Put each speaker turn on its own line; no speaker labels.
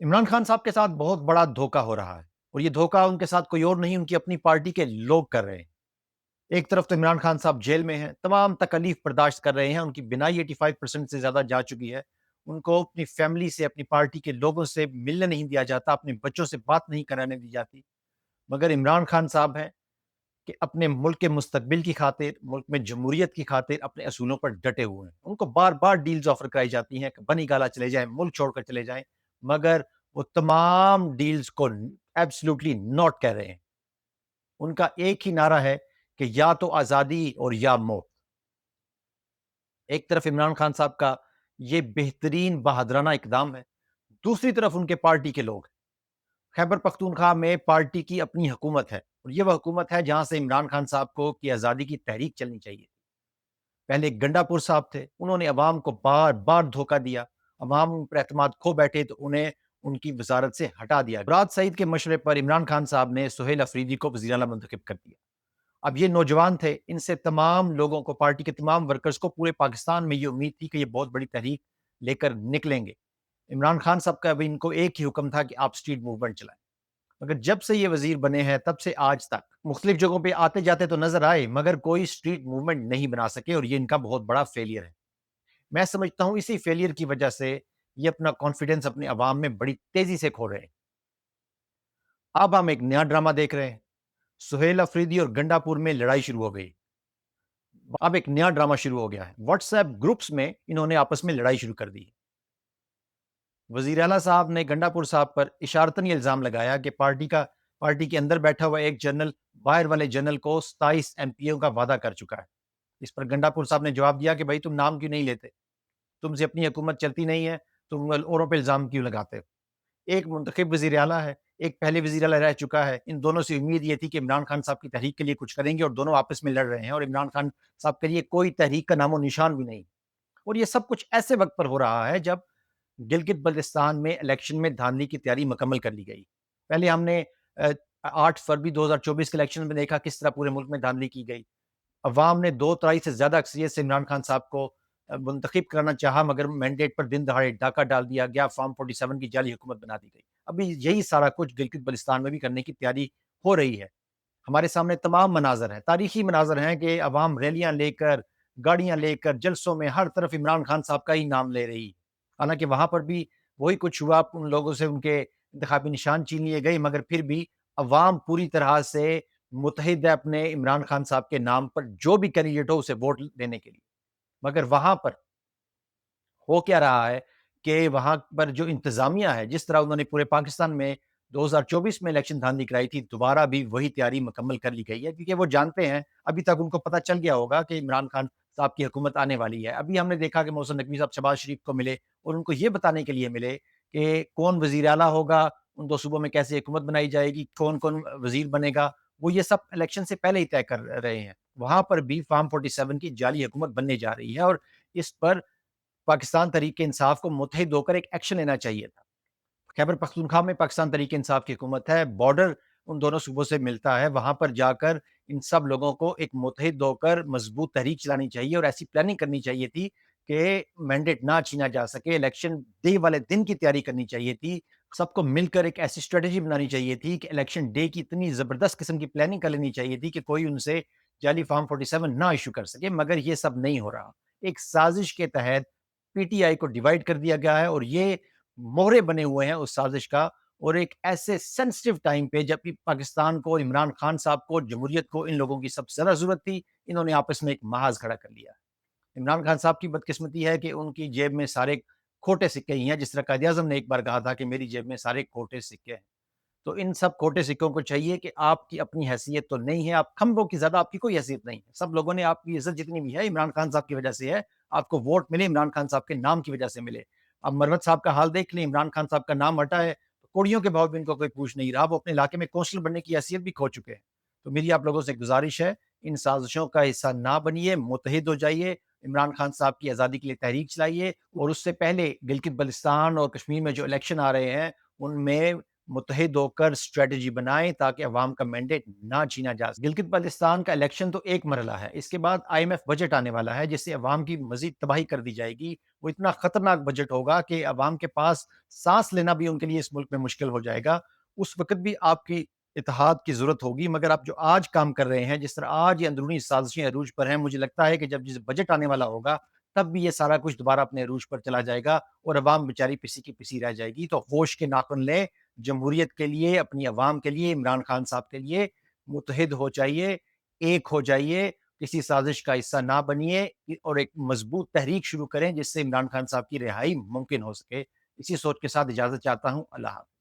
इमरान खान साहब के साथ बहुत बड़ा धोखा हो रहा है और ये धोखा उनके साथ कोई और नहीं, उनकी अपनी पार्टी के लोग कर रहे हैं। एक तरफ तो इमरान खान साहब जेल में हैं, तमाम तकलीफ बर्दाश्त कर रहे हैं, उनकी बीमारी 85% से ज़्यादा जा चुकी है। उनको अपनी फैमिली से, अपनी पार्टी के लोगों से मिलने नहीं दिया जाता, अपने बच्चों से बात नहीं कराने दी जाती। मगर इमरान खान साहब हैं कि अपने मुल्क के मुस्तकबिल की खातिर, मुल्क में जमहूरियत की खातिर अपने असूलों पर डटे हुए हैं। उनको बार-बार डील्स ऑफ़र कराई जाती हैं कि बनी-गाला चले जाएँ, मुल्क छोड़कर चले जाएँ, मगर वो तमाम डील्स को एब्सोल्यूटली नॉट कह रहे हैं। उनका एक ही नारा है कि या तो आज़ादी और या मौत। एक तरफ इमरान खान साहब का ये बेहतरीन बहादुराना इक़दाम है, दूसरी तरफ उनके पार्टी के लोग। खैबर पख्तूनख्वा में पार्टी की अपनी हुकूमत है और ये वो हुकूमत है जहाँ से इमरान खान साहब को की आज़ादी की तहरीक चलनी चाहिए। पहले गंडापुर साहब थे, उन्होंने अवाम को बार-बार धोखा दिया, अवाम उन पर एतमाद खो बैठे तो उन्हें उनकी वज़ारत से हटा दिया। मुराद सईद के मशवरे पर इमरान खान साहब ने सुहेल अफरीदी को वज़ीर आला मुंतखब कर दिया। अब ये नौजवान थे, इनसे तमाम लोगों को, पार्टी के तमाम वर्कर्स को, पूरे पाकिस्तान में ये उम्मीद थी कि ये बहुत बड़ी तहरीक लेकर निकलेंगे। इमरान खान साहब का भी इनको एक ही हुक्म था कि आप स्ट्रीट मूवमेंट चलाएँ। मगर जब से ये वज़ीर बने हैं तब से आज तक मुख्तलिफ जगहों पे आते-जाते तो नज़र आए, मगर कोई स्ट्रीट मूवमेंट नहीं बना सके और ये इनका बहुत बड़ा फेलियर है। मैं समझता हूँ इसी फेलियर की वजह से ये अपना कॉन्फिडेंस अपने अवाम में बड़ी तेज़ी से खो रहे हैं। अब हम एक नया ड्रामा देख रहे हैं। सुहेल अफरीदी और गंडापुर में लड़ाई शुरू हो गई। अब एक नया ड्रामा शुरू हो गया है। व्हाट्सएप ग्रुप्स में इन्होंने आपस में लड़ाई शुरू कर दी। वज़ीर आला साहब ने गंडापुर साहब पर इशारतन ये इल्ज़ाम लगाया कि पार्टी के अंदर बैठा हुआ एक जनरल बाहर वाले जनरल को 27 एमपीओ का वादा कर चुका है। इस पर गंडापुर साहब ने जवाब दिया कि भाई तुम नाम क्यों नहीं लेते? तुमसे अपनी हुकूमत चलती नहीं है, तुम औरों पे इल्ज़ाम क्यों लगाते हो? एक मुंतखब वज़ीर आला है, एक पहले वज़ीर आला रह चुका है। इन दोनों से उम्मीद ये थी कि इमरान खान साहब की तहरीक के लिए कुछ करेंगे और दोनों आपस में लड़ रहे हैं और इमरान खान साहब के लिए कोई तहरीक का नामो-निशान भी नहीं। और ये सब कुछ ऐसे वक़्त पर हो रहा है जब गिलगित-बल्तिस्तान में इलेक्शन में धांधली की तैयारी मुकम्मल कर ली गई। पहले हमने अ, 8 फरवरी 2024 के इलेक्शन में देखा किस तरह पूरे मुल्क में धांधली की गई। अवाम ने 2 तिहाई से ज़्यादा अक्सरियत से इमरान खान साहब को मुंतखब कराना चाहा, मगर मैंडेट पर दिन दहाड़े डाका डाल दिया गया, फॉर्म 47 की जाली हुकूमत बना दी गई। अभी यही सारा कुछ गिलगित-बल्तिस्तान में भी करने की तैयारी हो रही है। हमारे सामने तमाम मनाज़र हैं, तारीखी मनाज़र हैं कि अवाम रैलियाँ लेकर, गाड़ियाँ लेकर, जलसों में हर तरफ इमरान खान साहब का ही नाम ले रही है। हालाँकि वहाँ पर भी वही कुछ हुआ, उन लोगों से उनके इंतखाबी निशान छीन लिए गए, मगर फिर भी अवाम पूरी तरह से मुत्तहिद है अपने इमरान खान साहब के नाम पर, जो भी कैंडिडेट हो उसे वोट देने के लिए। मगर वहाँ पर हो क्या रहा है कि वहाँ पर जो इंतज़ामिया है, जिस तरह उन्होंने पूरे पाकिस्तान में 2024 में इलेक्शन धांधली कराई थी, दोबारा भी वही तैयारी मुकम्मल कर ली गई है, क्योंकि वो जानते हैं, अभी तक उनको पता चल गया होगा कि इमरान खान साहब की हुकूमत आने वाली है। अभी हमने देखा कि मोहसिन नकवी साहब शहबाज शरीफ को मिले और उनको ये बताने के लिए मिले कि कौन वज़ीर आला होगा, उन 2 सूबों में कैसे हुकूमत बनाई जाएगी, कौन-कौन वज़ीर बनेगा, वो ये सब इलेक्शन से पहले ही तय कर रहे हैं। वहाँ पर भी फॉर्म 47 की जाली हुकूमत बनने जा रही है और इस पर पाकिस्तान तहरीक-ए-इंसाफ को मुत्तहिद होकर एक एक्शन लेना चाहिए था। खैबर पख्तूनख्वा में पाकिस्तान तहरीक-ए-इंसाफ की हुकूमत है, बॉर्डर उन दोनों सूबों से मिलता है, वहाँ पर जाकर इन सब लोगों को एक मुत्तहिद होकर मज़बूत तहरीक चलानी चाहिए और ऐसी प्लानिंग करनी चाहिए थी कि मैंडेट ना छीना जा सके, इलेक्शन डे वाले दिन की तैयारी करनी चाहिए थी। सबको मिलकर एक ऐसी स्ट्रैटेजी बनानी चाहिए थी कि इलेक्शन डे की इतनी ज़बरदस्त किस्म की प्लानिंग कर लेनी चाहिए थी कि कोई उनसे जाली फॉर्म 47 ना इश्यू कर सके, मगर ये सब नहीं हो रहा। एक साज़िश के तहत पीटीआई को डिवाइड कर दिया गया है और ये मोहरे बने हुए हैं उस साज़िश का, और एक ऐसे सेंसिटिव टाइम पे जबकि पाकिस्तान को, इमरान खान साहब को, जमहूरियत को इन लोगों की सबसे ज़्यादा ज़रूरत थी, इन्होंने आपस में एक महाज़ खड़ा कर लिया। इमरान खान साहब की बदकिस्मती है कि उनकी जेब में सारे खोटे सिक्के ही हैं, जिस तरह कायद-ए-आज़म ने एक बार कहा था कि मेरी जेब में सारे खोटे सिक्के हैं। तो इन सब खोटे सिक्कों को चाहिए कि आपकी अपनी हैसियत तो नहीं है, आप खंभों की ज़्यादा आपकी कोई हैसियत नहीं है। सब लोगों ने आपकी इज़्ज़त जितनी भी है इमरान खान साहब की वजह से है, आपको वोट मिले इमरान खान साहब के नाम की वजह से मिले। अब मरवत साहब का हाल देख लें, इमरान खान साहब का नाम हटा है, तो कोड़ियों के भाव भी इनको कोई पूछ नहीं रहा, वो अपने इलाके में कौंसलर बनने की हैसियत भी खो चुके हैं। तो मेरी आप लोगों से गुज़ारिश है, इन साज़िशों का हिस्सा ना बनिए, मुत्तहिद हो जाइए, इमरान खान साहब की आज़ादी के लिए तहरीक चलाइए और उससे पहले गिलगित-बल्तिस्तान और कश्मीर में जो इलेक्शन आ रहे हैं, उनमें متحد ہوकर اسٹریٹجی بنائیں تاکہ عوام کا مینڈیٹ نہ چھینا جا سکے۔ گلگت بلتستان کا الیکشن تو ایک مرحلہ ہے، اس کے بعد IMF بجٹ آنے والا ہے جس سے عوام کی مزید تباہی کر دی جائے گی۔ وہ اتنا خطرناک بجٹ ہوگا کہ عوام کے پاس سانس لینا بھی ان کے لیے اس ملک میں مشکل ہو جائے گا۔ اس وقت بھی آپ کی اتحاد کی ضرورت ہوگی، مگر آپ جو آج کام کر رہے ہیں، جس طرح آج یہ اندرونی سازشیں عروج پر ہیں، مجھے لگتا ہے کہ جب جس بجٹ آنے والا ہوگا تب بھی یہ سارا کچھ دوبارہ اپنے عروج پر چلا جائے گا اور عوام بیچاری پسی کی پسی رہ جائے گی۔ تو ہوش کے ناخن لیں، جمہوریت کے لیے، اپنی عوام کے لیے، عمران خان صاحب کے لیے متحد ہو جائیے، ایک ہو جائیے، کسی سازش کا حصہ نہ بنیے اور ایک مضبوط تحریک شروع کریں جس سے عمران خان صاحب کی رہائی ممکن ہو سکے۔ اسی سوچ کے ساتھ اجازت چاہتا ہوں۔ اللہ حافظ۔